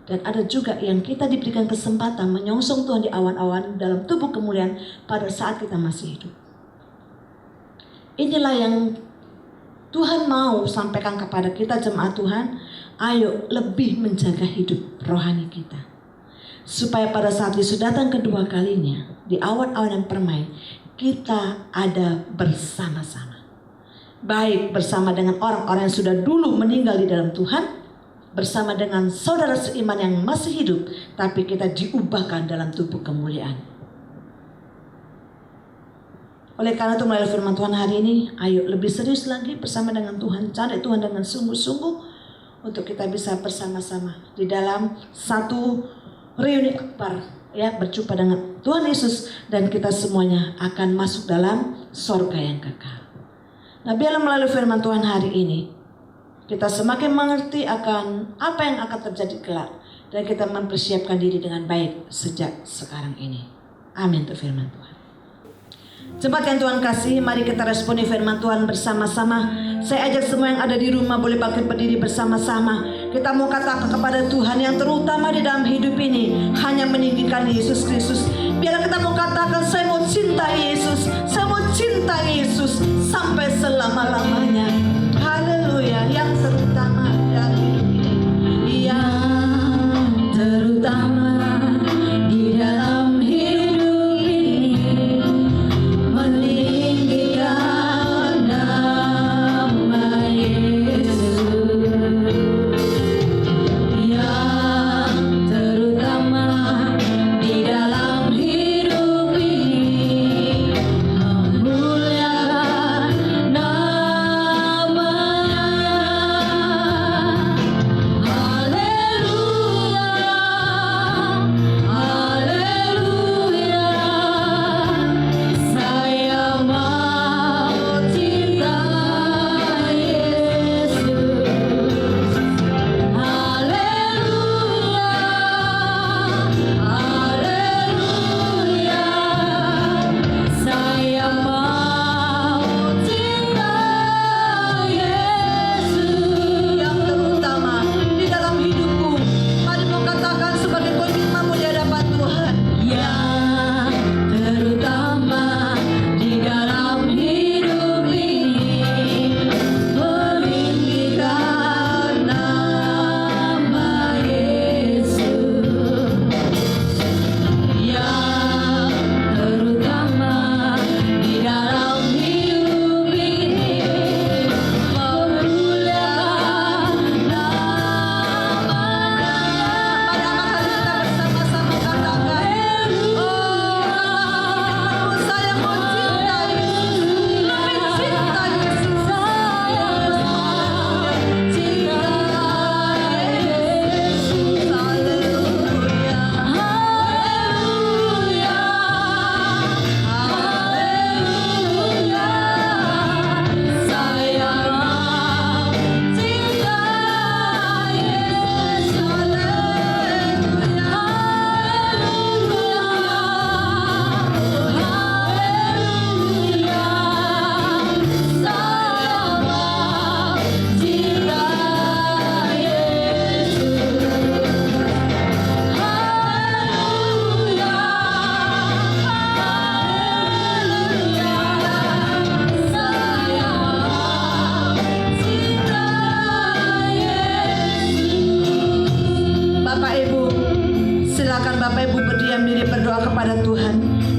Dan ada juga yang kita diberikan kesempatan menyongsong Tuhan di awan-awan dalam tubuh kemuliaan pada saat kita masih hidup. Inilah yang Tuhan mau sampaikan kepada kita jemaat Tuhan. Ayo lebih menjaga hidup rohani kita. Supaya pada saat Yesus datang kedua kalinya, di awan-awan yang permai, kita ada bersama-sama. Baik bersama dengan orang-orang yang sudah dulu meninggal di dalam Tuhan, bersama dengan saudara seiman yang masih hidup, tapi kita diubahkan dalam tubuh kemuliaan. Oleh karena itu melalui firman Tuhan hari ini, ayo lebih serius lagi bersama dengan Tuhan, cari Tuhan dengan sungguh-sungguh untuk kita bisa bersama-sama di dalam satu reuni akbar, ya, berjumpa dengan Tuhan Yesus, dan kita semuanya akan masuk dalam sorga yang kekal. Nah, biarlah melalui firman Tuhan hari ini kita semakin mengerti akan apa yang akan terjadi kelak, dan kita mempersiapkan diri dengan baik sejak sekarang ini. Amin untuk firman Tuhan. Jemaat yang Tuhan kasih, mari kita responi firman Tuhan bersama-sama. Saya ajak semua yang ada di rumah boleh bangkit berdiri bersama-sama. Kita mau katakan kepada Tuhan yang terutama di dalam hidup ini hanya meninggikan Yesus Kristus. Biar kita mau katakan, saya mau cinta Yesus, saya mau cinta Yesus sampai selama-lamanya. Haleluya. Yang terutama dalam hidup ini, yang terutama di dalam hidup ini, meninggikan nama Yesus. Yang terutama di dalam hidup ini, memuliakan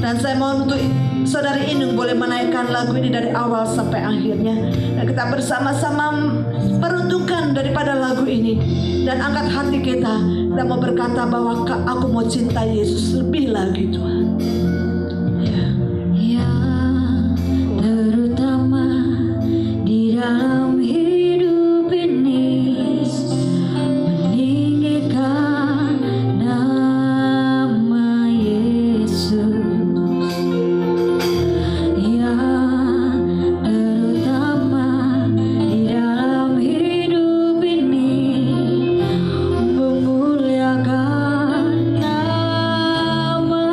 Dan saya mohon untuk Saudari Inung boleh menaikkan lagu ini dari awal sampai akhirnya. Dan kita bersama-sama peruntukan daripada lagu ini. Dan angkat hati kita. Kita mau berkata bahwa aku mau cinta Yesus lebih lagi Tuhan. Yang terutama di dalam hidup ini, meninggikan nama Yesus. Yang terutama di dalam hidup ini, memuliakan namanya.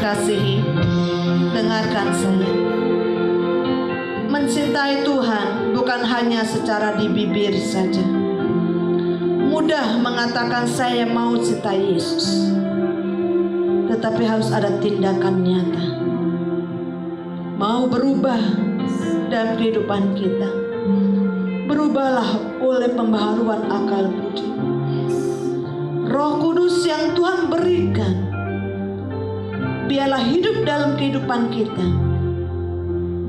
kasihi, dengarkan saya. Mencintai Tuhan bukan hanya secara di bibir saja. Mudah mengatakan saya mau cintai Yesus, tetapi harus ada tindakan nyata. Mau berubah dalam kehidupan kita. Berubahlah oleh pembaharuan akal budi. Roh Kudus yang Tuhan berikan, biarlah hidup dalam kehidupan kita.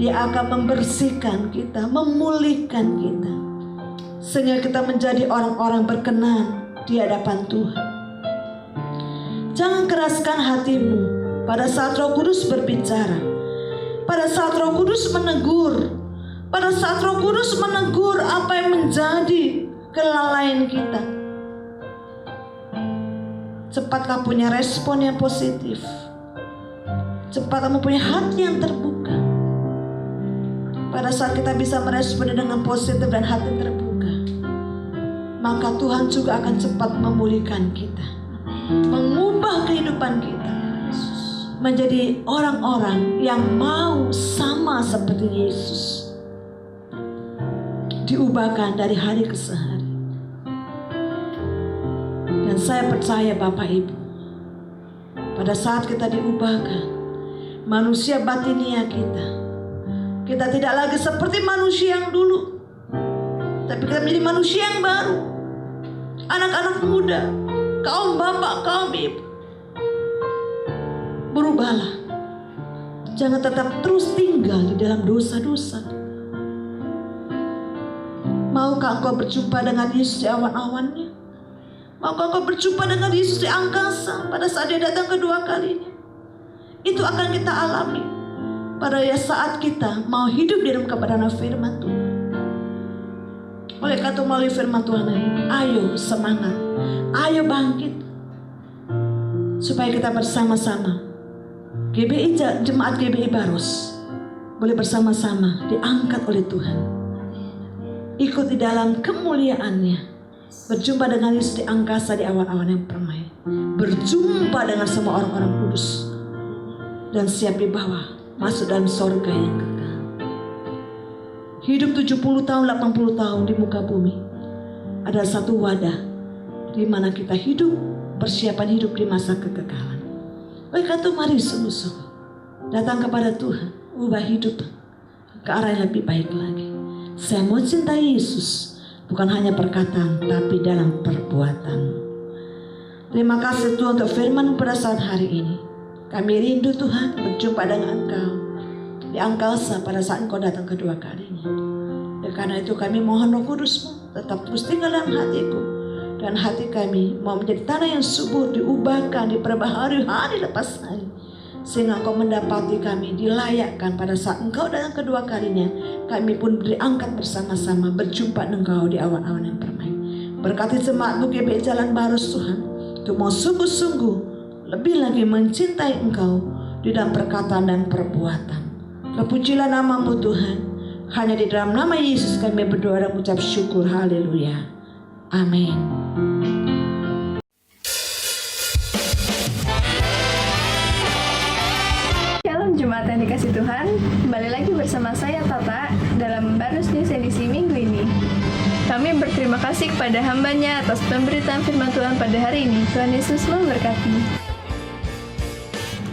Dia akan membersihkan kita, memulihkan kita, sehingga kita menjadi orang-orang berkenan di hadapan Tuhan. Jangan keraskan hatimu pada saat Roh Kudus berbicara, pada saat Roh Kudus menegur, pada saat Roh Kudus menegur apa yang menjadi kelalaian kita. Cepatlah punya respon yang positif. Cepat kamu punya hati yang terbuka. Pada saat kita bisa merespon dengan positif dan hati terbuka, maka Tuhan juga akan cepat memulihkan kita, mengubah kehidupan kita menjadi orang-orang yang mau sama seperti Yesus, diubahkan dari hari ke hari. Dan saya percaya Bapak Ibu, pada saat kita diubahkan, manusia batinia kita tidak lagi seperti manusia yang dulu, tapi kita menjadi manusia yang baru. Anak-anak muda, kaum bapak, kaum ibu, berubahlah. Jangan tetap terus tinggal di dalam dosa-dosa. Maukah engkau berjumpa dengan Yesus di awan-awannya? Maukah engkau berjumpa dengan Yesus di angkasa pada saat dia datang kedua kalinya? Itu akan kita alami pada saat kita mau hidup di dalam kebenaran firman Tuhan. Oleh karena itu melalui firman Tuhan ini, ayo semangat, ayo bangkit, supaya kita bersama-sama Jemaat GBI Baros boleh bersama-sama diangkat oleh Tuhan, ikut di dalam kemuliaannya, berjumpa dengan Yesus di angkasa di awan-awan yang permai, berjumpa dengan semua orang-orang kudus, dan siap dibawa masuk dalam sorga yang kekal. Hidup 70 tahun, 80 tahun di muka bumi adalah satu wadah di mana kita hidup, persiapan hidup di masa kekekalan. Oleh karena itu mari sungguh-sungguh datang kepada Tuhan, ubah hidup ke arah yang lebih baik lagi. Saya mau cintai Yesus, bukan hanya perkataan tapi dalam perbuatan. Terima kasih Tuhan untuk firman pada saat hari ini. Kami rindu Tuhan berjumpa dengan Engkau di angkasa pada saat Engkau datang kedua kalinya. Dan karena itu kami mohon Roh Kudus-Mu tetap terus tinggal dalam hatiku, dan hati kami mau menjadi tanah yang subur, diubahkan, diperbaharui hari lepas hari, sehingga Engkau mendapati kami dilayakkan pada saat Engkau datang kedua kalinya. Kami pun diangkat bersama-sama berjumpa Engkau di awan-awan yang permai. Berkati jemaat-Mu GBI Jalan Baros Tuhan, untuk mau sungguh-sungguh lebih lagi mencintai Engkau di dalam perkataan dan perbuatan. Terpujilah nama-Mu Tuhan. Hanya di dalam nama Yesus kami berdoa dan mengucap syukur. Haleluya. Amin. Shalom jemaat yang dikasih Tuhan. Kembali lagi bersama saya Tata dalam Baros News edisi minggu ini. Kami berterima kasih kepada hamba-Nya atas pemberitaan firman Tuhan pada hari ini. Tuhan Yesus memberkati.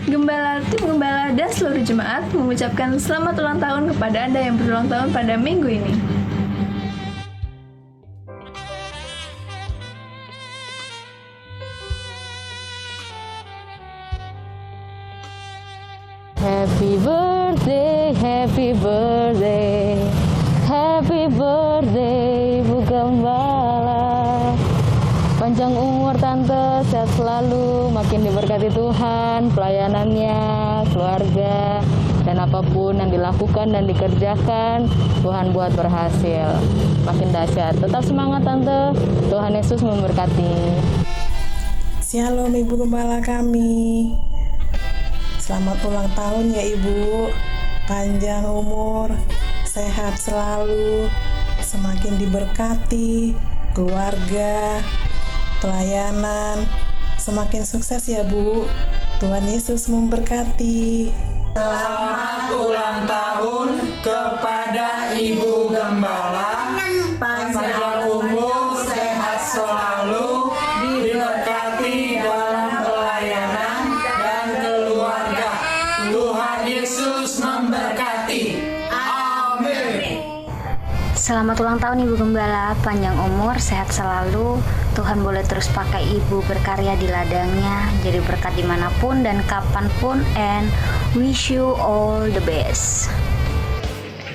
Tim Gembala dan seluruh jemaat mengucapkan selamat ulang tahun kepada Anda yang berulang tahun pada minggu ini. Happy birthday, happy birthday, happy birthday Bu Gembala. Panjang umur Tante, sehat selalu, makin diberkati Tuhan, pelayanannya, keluarga, dan apapun yang dilakukan dan dikerjakan, Tuhan buat berhasil. Makin dahsyat. Tetap semangat Tante, Tuhan Yesus memberkati. Shalom Ibu Gembala kami. Selamat ulang tahun ya Ibu. Panjang umur, sehat selalu, semakin diberkati, keluarga, pelayanan, semakin sukses ya Bu. Tuhan Yesus memberkati. Selamat ulang tahun kepada Ibu Gembala. Panjang umur, sehat selalu, diberkati dalam pelayanan dan keluarga. Tuhan Yesus memberkati. Amin. Selamat ulang tahun Ibu Gembala, panjang umur, sehat selalu. Tuhan boleh terus pakai Ibu berkarya di ladangnya, jadi berkat dimanapun dan kapanpun, and wish you all the best.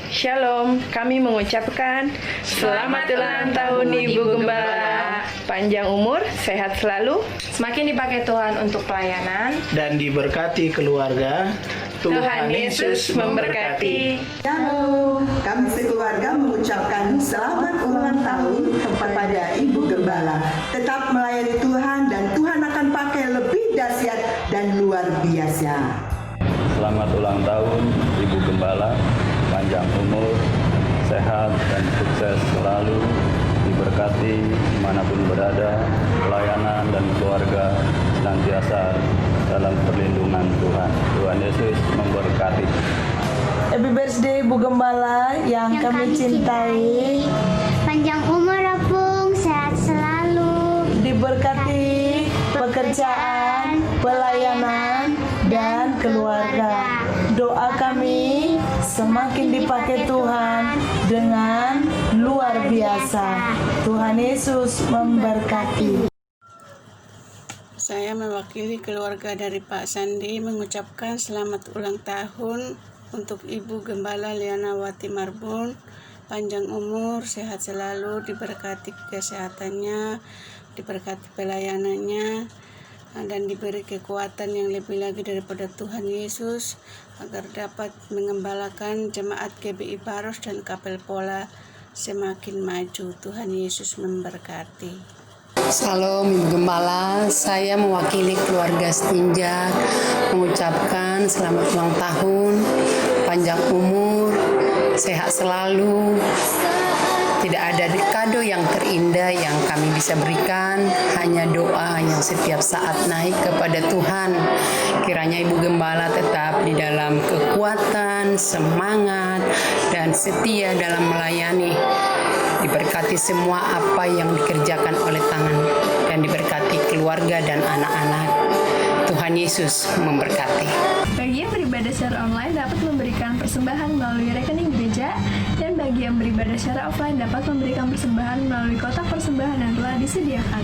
Shalom, kami mengucapkan selamat ulang tahun Ibu Gembala. Panjang umur, sehat selalu, semakin dipakai Tuhan untuk pelayanan, Dan diberkati keluarga. Tuhan Yesus memberkati. Shalom, kami sekeluarga mengucapkan selamat ulang tahun kepada Ibu Gembala. Tetap melayani Tuhan dan Tuhan akan pakai lebih dahsyat dan luar biasa. Selamat ulang tahun Ibu Gembala, panjang umur, sehat dan sukses selalu, diberkati dimanapun berada, pelayanan dan keluarga senantiasa dalam perlindungan Tuhan. Tuhan Yesus memberkati. Happy birthday Bu Gembala yang kami cintai. Panjang umur Opung, sehat selalu. Diberkati pekerjaan, pelayanan, dan keluarga. Doa kami semakin dipakai Tuhan dengan luar biasa. Tuhan Yesus memberkati. Saya mewakili keluarga dari Pak Sandi mengucapkan selamat ulang tahun untuk Ibu Gembala Liana Wati Marbun. Panjang umur, sehat selalu, diberkati kesehatannya, diberkati pelayanannya, dan diberi kekuatan yang lebih lagi daripada Tuhan Yesus agar dapat mengembalakan jemaat GBI Baros dan Kapel Pola semakin maju. Tuhan Yesus memberkati. Salam Ibu Gembala, saya mewakili keluarga Setinjak mengucapkan selamat ulang tahun, panjang umur, sehat selalu. Tidak ada kado yang terindah yang kami bisa berikan, hanya doa yang setiap saat naik kepada Tuhan. Kiranya Ibu Gembala tetap di dalam kekuatan, semangat, dan setia dalam melayani. Diberkati semua apa yang dikerjakan oleh tangan, dan diberkati keluarga dan anak-anak. Tuhan Yesus memberkati. Bagi yang beribadah secara online dapat memberikan persembahan melalui rekening gereja, dan bagi yang beribadah secara offline dapat memberikan persembahan melalui kotak persembahan yang telah disediakan.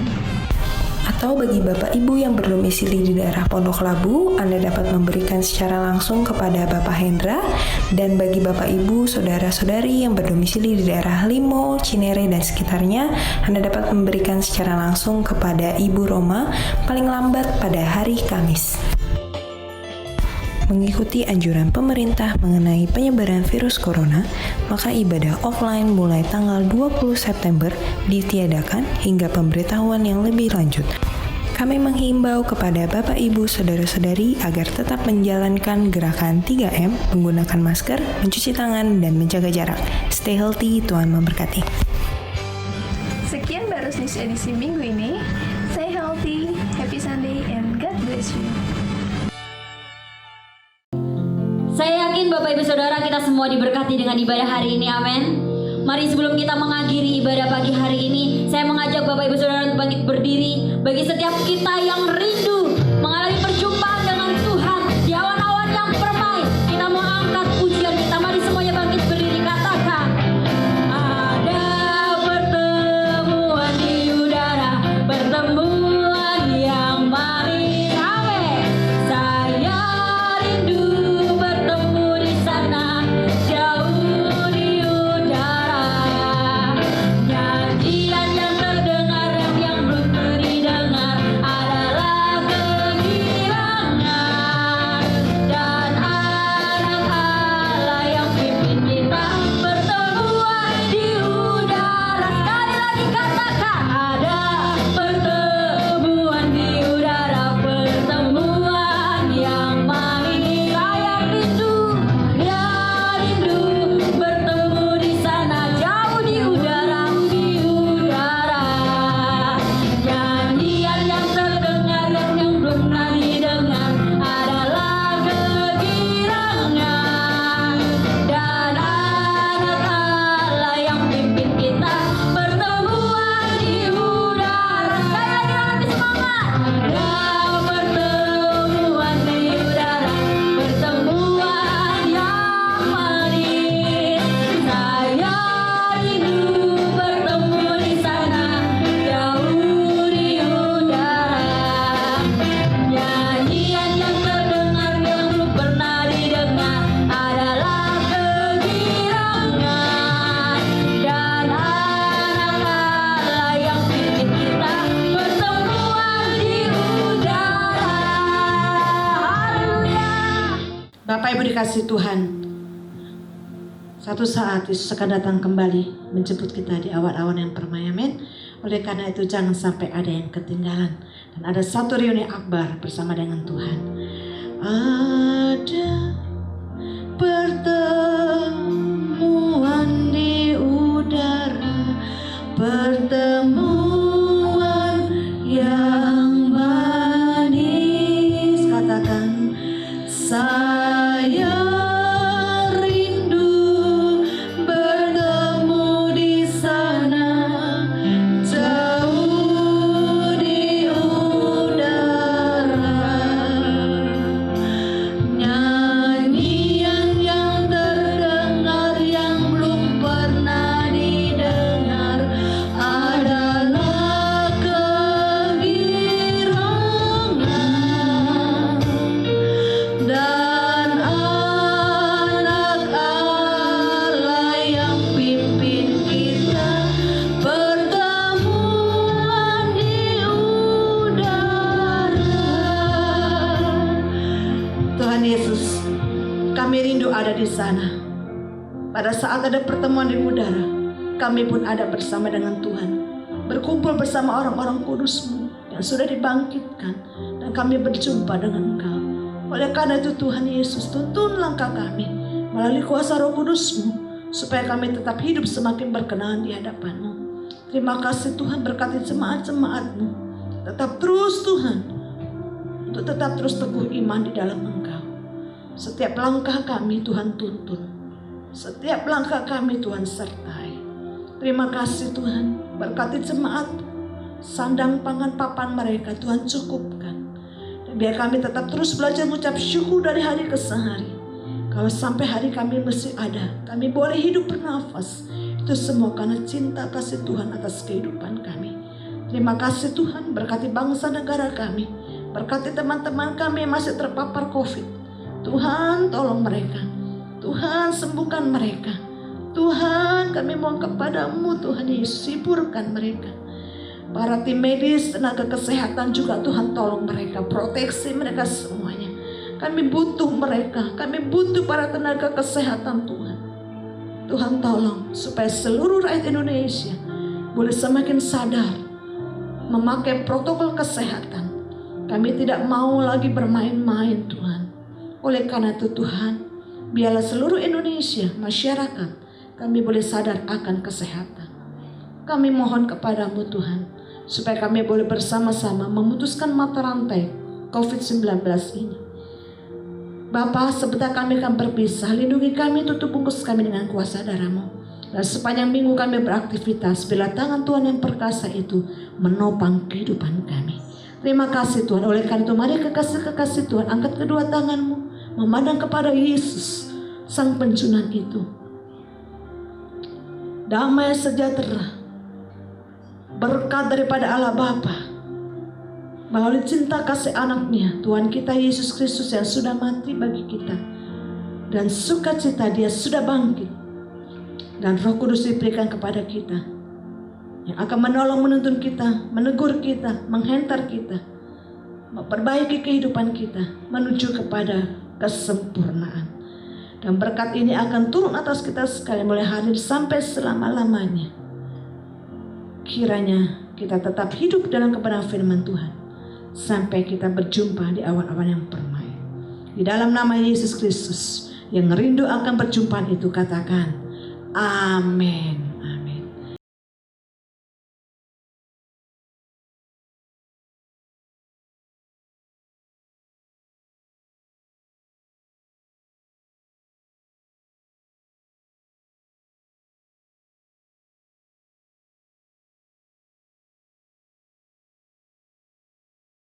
Atau bagi Bapak Ibu yang berdomisili di daerah Pondok Labu, Anda dapat memberikan secara langsung kepada Bapak Hendra. Dan bagi Bapak Ibu, saudara-saudari yang berdomisili di daerah Limo, Cinere, dan sekitarnya, Anda dapat memberikan secara langsung kepada Ibu Roma paling lambat pada hari Kamis. Mengikuti anjuran pemerintah mengenai penyebaran virus corona, maka ibadah offline mulai tanggal 20 September ditiadakan hingga pemberitahuan yang lebih lanjut. Kami menghimbau kepada Bapak Ibu Saudara-saudari agar tetap menjalankan gerakan 3M, menggunakan masker, mencuci tangan, dan menjaga jarak. Stay healthy, Tuhan memberkati. Sekian Barus News edisi minggu ini. Stay healthy, happy Sunday, and God bless you. Saya yakin Bapak Ibu Saudara kita semua diberkati dengan ibadah hari ini, amin. Mari sebelum kita mengakhiri ibadah pagi hari ini, saya mengajak Bapak Ibu Saudara untuk bangkit berdiri. Bagi setiap kita yang rindu mengalami perjumpaan dengan Tuhan di awan-awan yang permai, kita mau angkat pujian kita. Mari semuanya bangkit berdiri, katakan: ada pertemuan di udara, pertemuan yang manis, amin. Saya rindu bertemu di sana, jauh di udara. Nyanyian yang terdengar yang belum terdengar adalah Bapak Ibu dikasih Tuhan, satu saat Yesus akan datang kembali menjemput kita di awan-awan yang permai. Amin. Oleh karena itu jangan sampai ada yang ketinggalan. Dan ada satu reuni akbar bersama dengan Tuhan. Ada pertemuan di udara, pertemuan yang manis. Katakan, saya rindu bertemu di sana, jauh di udara. Nyanyian yang terdengar yang belum pernah didengar adalah kegirangan, dan anak Allah yang pimpin kita, pertemuan di udara. Tuhan Yesus, kami rindu ada di sana. Pada saat ada pertemuan di udara, kami pun ada bersama dengan Tuhan, berkumpul bersama orang-orang kudus-Mu yang sudah dibangkitkan, dan kami berjumpa dengan Engkau. Oleh karena itu Tuhan Yesus, tuntun langkah kami melalui kuasa Roh Kudus-Mu, supaya kami tetap hidup semakin berkenan di hadapan-Mu. Terima kasih Tuhan, berkati jemaat-jemaat-Mu. Tetap terus Tuhan, untuk tetap terus teguh iman di dalam Engkau. Setiap langkah kami Tuhan tuntun, setiap langkah kami Tuhan sertai. Terima kasih Tuhan, berkati jemaat, sandang pangan papan mereka Tuhan cukupkan. Dan biar kami tetap terus belajar mengucap syukur dari hari ke sehari. Kalau sampai hari kami masih ada, kami boleh hidup bernafas, itu semua karena cinta kasih Tuhan atas kehidupan kami. Terima kasih Tuhan, berkati bangsa negara kami, berkati teman-teman kami yang masih terpapar COVID. Tuhan tolong mereka, Tuhan sembuhkan mereka. Tuhan kami mohon kepadamu Tuhan Yesus, hiburkan mereka. Para tim medis, tenaga kesehatan juga Tuhan tolong mereka, proteksi mereka semuanya. Kami butuh mereka, kami butuh para tenaga kesehatan Tuhan. Tuhan tolong supaya seluruh rakyat Indonesia boleh semakin sadar memakai protokol kesehatan. Kami tidak mau lagi bermain-main Tuhan. Oleh karena itu Tuhan, biarlah seluruh Indonesia, masyarakat, kami boleh sadar akan kesehatan. Kami mohon kepadamu Tuhan, supaya kami boleh bersama-sama memutuskan mata rantai COVID-19 ini. Bapa, sebentar kami akan berpisah, lindungi kami, tutup bungkus kami dengan kuasa darah-Mu. Dan sepanjang minggu kami beraktivitas, bila tangan Tuhan yang perkasa itu menopang kehidupan kami. Terima kasih Tuhan. Oleh karena itu mari kekasih-kekasih Tuhan, angkat kedua tanganmu, memandang kepada Yesus, Sang Penjunan itu. Damai sejahtera, berkat daripada Allah Bapa, melalui cinta kasih anaknya, Tuhan kita Yesus Kristus yang sudah mati bagi kita, dan sukacita Dia sudah bangkit, dan Roh Kudus diberikan kepada kita, yang akan menolong, menuntun kita, menegur kita, menghentar kita, memperbaiki kehidupan kita, menuju kepada kesempurnaan. Dan berkat ini akan turun atas kita sekalian, boleh hadir sampai selama-lamanya. Kiranya kita tetap hidup dalam kebenaran firman Tuhan, sampai kita berjumpa di awan-awan yang permai. Di dalam nama Yesus Kristus, yang rindu akan perjumpaan itu, katakan amin.